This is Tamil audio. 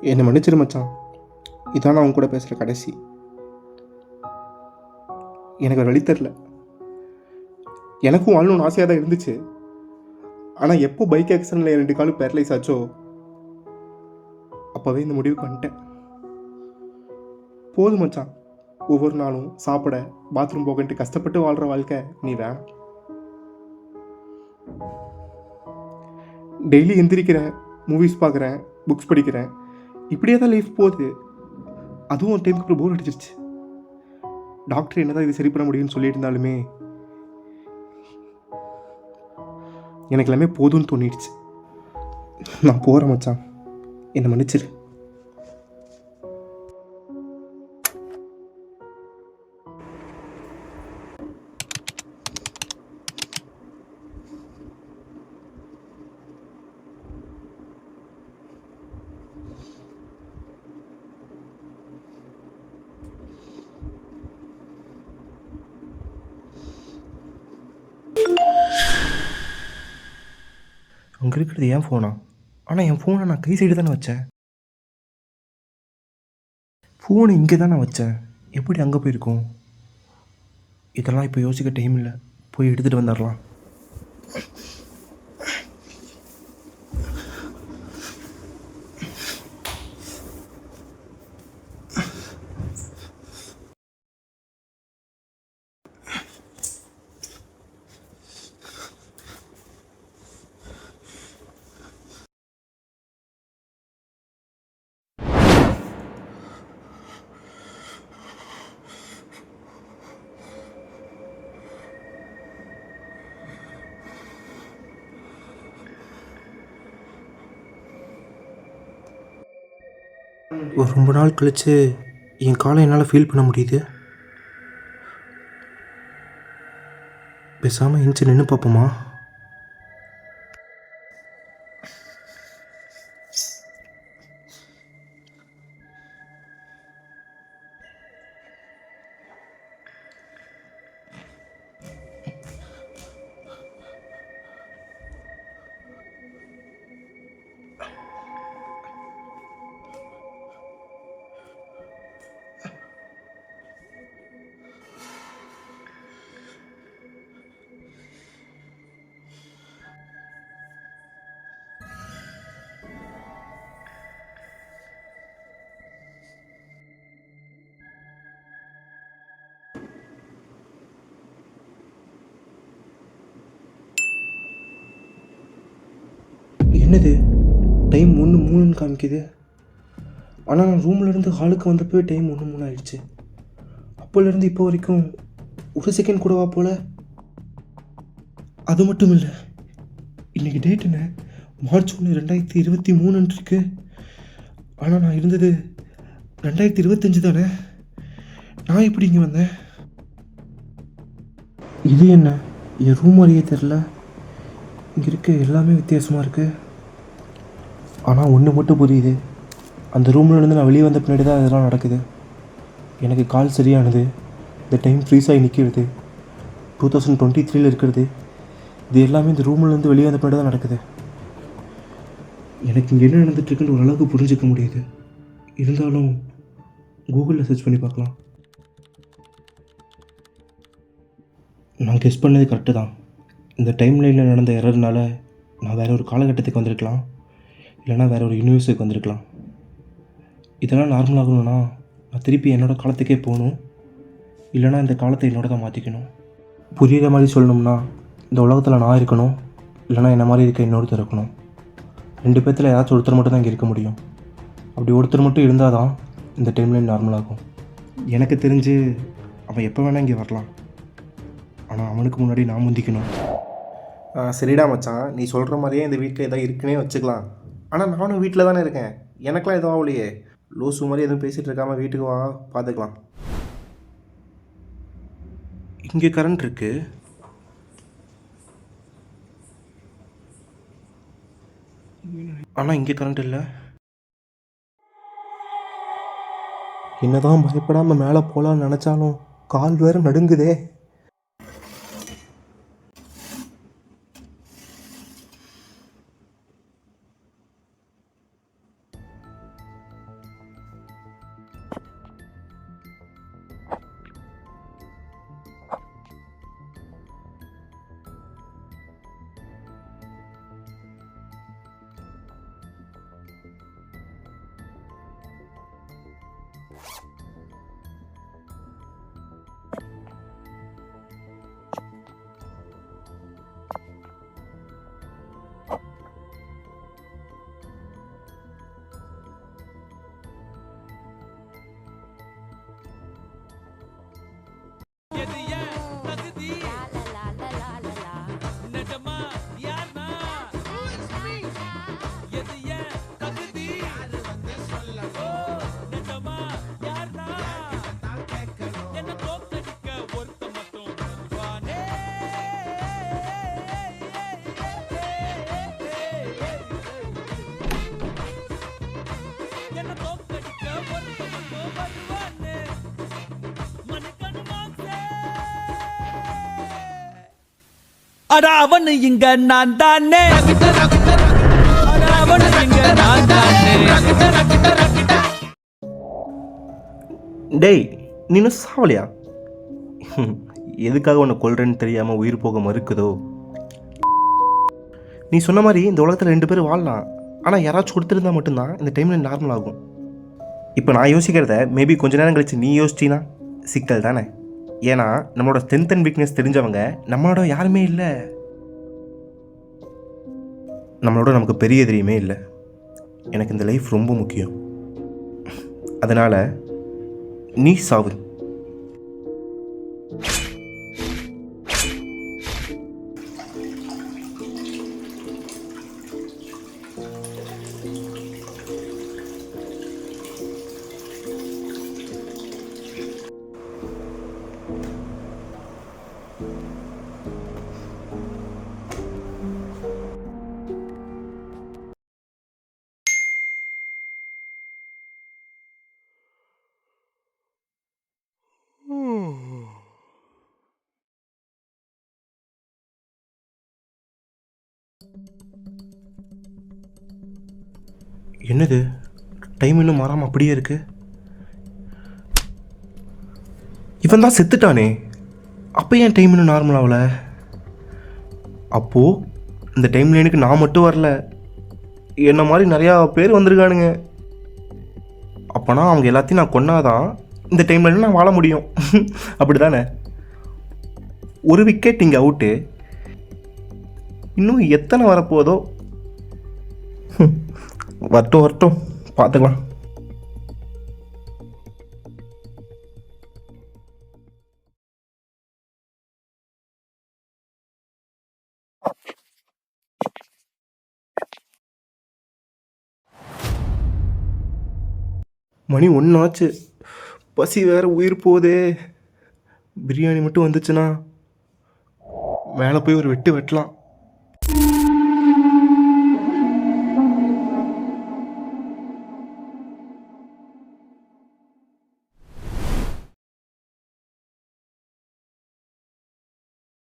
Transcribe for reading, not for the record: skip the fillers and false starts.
என்னை மன்னிச்சிரு மச்சான். இதான் நான் அவங்க கூட பேசுகிற கடைசி. எனக்கு வழி தெரில. எனக்கும் வாழணும்னு ஆசையாக தான் இருந்துச்சு. ஆனால் எப்போ பைக் ஆக்சிடென்ட்ல 2 காலும் பேரலைஸ் ஆச்சோ அப்போவே இந்த முடிவுக்கு வந்துட்டேன். போதும் மச்சான். ஒவ்வொரு நாளும் சாப்பிட பாத்ரூம் போகன்ட்டு கஷ்டப்பட்டு வாழ்கிற வாழ்க்கை நீ வேணாம். டெய்லி எந்திரிக்கிறேன், மூவிஸ் பார்க்குறேன், புக்ஸ் படிக்கிறேன், இப்படியே தான் லைஃப் போகுது. அதுவும் ஒரு டைமுக்கு அப்புறம் போர் அடிச்சிருச்சு. டாக்டர் என்ன தான் இது சரி பண்ண முடியும்னு சொல்லிட்டு இருந்தாலுமே எனக்கு எல்லாமே போதும்னு தோணிடுச்சு. நான் போகிறேன் மச்சான், என்னை மன்னிச்சிரு. அங்கே இருக்கிறது என் ஃபோனா? ஆனால் என் ஃபோனை நான் கை சைடு தானே வச்சேன். ஃபோனை இங்கே தான் நான் வச்சேன். எப்படி அங்கே போயிருக்கோம்? இதெல்லாம் இப்போ யோசிக்க டைம் இல்லை. போய் எடுத்துகிட்டு வந்துடலாம். ஒரு ரொம்ப நாள் கழித்து என் காலை என்னால் ஃபீல் பண்ண முடியுது. பேசாமல் எந்திச்சு நின்று பார்ப்போமா? என்னது டைம் 1:03 காமிக்குது. ஆனால் நான் ரூம்லேருந்து ஹாலுக்கு வந்தப்போ டைம் 1:03 ஆயிடுச்சு. அப்போலேருந்து இப்போ வரைக்கும் ஒரு செகண்ட் கூடவா போல். அது மட்டும் இல்லை, இன்றைக்கி டேட் என்ன? மார்ச் 1, 2023 இருக்கு. ஆனால் நான் இருந்தது 2025 தானே. நான் எப்படி இங்கே வந்தேன்? இது என்ன என் ரூம் மாதிரியே தெரில. இங்கே இருக்க எல்லாமே வித்தியாசமாக இருக்குது. ஆனால் ஒன்று மட்டும் புரியுது, அந்த ரூம்லேருந்து நான் வெளியே வந்த பின்னாடி தான் இதெல்லாம் நடக்குது. எனக்கு கால் சரியானது, இந்த டைம் ஃப்ரீஸ் ஆகி நிற்கிறது, 2023 இருக்கிறது, இது எல்லாமே இந்த ரூம்லேருந்து வெளியே வந்த பின்னாடி தான் நடக்குது. எனக்கு இங்கே என்ன நடந்துட்டுருக்குன்னு ஓரளவுக்கு புரிஞ்சிக்க முடியுது. இருந்தாலும் கூகுளில் சர்ச் பண்ணி பார்க்கலாம். நான் கெஸ் பண்ணது கரெக்டு தான். இந்த டைம் லைனில் நடந்த எரர்னால நான் வேறு ஒரு காலகட்டத்துக்கு வந்திருக்கலாம், இல்லைனா வேறு ஒரு யூனிவர்ஸுக்கு வந்திருக்கலாம். இதெல்லாம் நார்மல் ஆகணும்னா நான் திருப்பி என்னோடய காலத்துக்கே போகணும், இல்லைனா இந்த காலத்தை என்னோட தான் மாற்றிக்கணும். புரிகிற மாதிரி சொல்லணும்னா இந்த உலகத்தில் நான் இருக்கணும், இல்லைனா என்ன மாதிரி இருக்க இன்னொருத்தர் இருக்கணும். 2 பேர்த்தில் ஏதாச்சும் ஒருத்தர் மட்டும் தான் இங்கே இருக்க முடியும். அப்படி ஒருத்தர் மட்டும் இருந்தால் தான் இந்த டைம்லைன் நார்மல் ஆகும். எனக்கு தெரிஞ்சு அவன் எப்போ வேணால் இங்கே வரலாம், ஆனால் அவனுக்கு முன்னாடி நான் முந்திக்கணும். சரிடா மச்சான், நீ சொல்கிற மாதிரியே இந்த வீட்டில் எதாவது இருக்குன்னே வச்சுக்கலாம். ஆனால் நானும் வீட்டில் தானே இருக்கேன், எனக்கெலாம் எதுவும் ஆகலையே. லூசு மாதிரி எதுவும் பேசிகிட்டு இருக்காமல் வீட்டுக்கு வா, பார்த்துக்கலாம். இங்கே கரண்ட் இருக்குது, ஆனால் இங்கே கரண்ட் இல்லை. என்னதான் பயப்படாமல் மேலே போகலான்னு நினச்சாலும் கால் வேறு நடுங்குதே. அட அவனு இங்க நான் தானே, அட அவனு இங்க நான் தானே. டேய், நீ இன்னும் சாவலையா? எதுக்காக உன்னை கொல்றேன்னு தெரியாமல் உயிர் போக மறுக்குதோ? நீ சொன்ன மாதிரி இந்த உலகத்தில் 2 பேர் வாழலாம். ஆனால் யாராச்சும் கொடுத்துருந்தா மட்டும்தான் இந்த டைமில் நார்மல் ஆகும். இப்போ நான் யோசிக்கிறத மேபி கொஞ்ச நேரம் கழிச்சு நீ யோசிச்சினா சிக்கல் தானே. ஏன்னா நம்மளோட ஸ்ட்ரென்த் அண்ட் வீக்னஸ் தெரிஞ்சவங்க நம்மளோட யாருமே இல்லை. நம்மளோட நமக்கு பெரிய எதிரியுமே இல்லை. எனக்கு இந்த லைஃப் ரொம்ப முக்கியம். அதனால் நீ சாவு. என்னது, டைம் இன்னும் மாறாமல் அப்படியே இருக்கு. இவன் தான் செத்துட்டானே, அப்போ ஏன் டைம் இன்னும் நார்மல் ஆகல? அப்போது இந்த டைம் லைனுக்கு நான் மட்டும் வரல, என்ன மாதிரி நிறையா பேர் வந்திருக்கானுங்க. அப்போனா அவங்க எல்லாத்தையும் நான் கொன்னாதான் இந்த டைம் லைனில் நான் வாழ முடியும். அப்படி தானே? ஒரு விக்கெட் இங்கே அவுட்டு, இன்னும் எத்தனை வரப்போதோ. வரட்டும் வரட்டும், பார்த்துக்கலாம். மணி 1 ஆச்சு, பசி வேற உயிர் போதே. பிரியாணி மட்டும் வந்துச்சுன்னா மேலே போய் ஒரு வெட்டு வெட்டலாம்.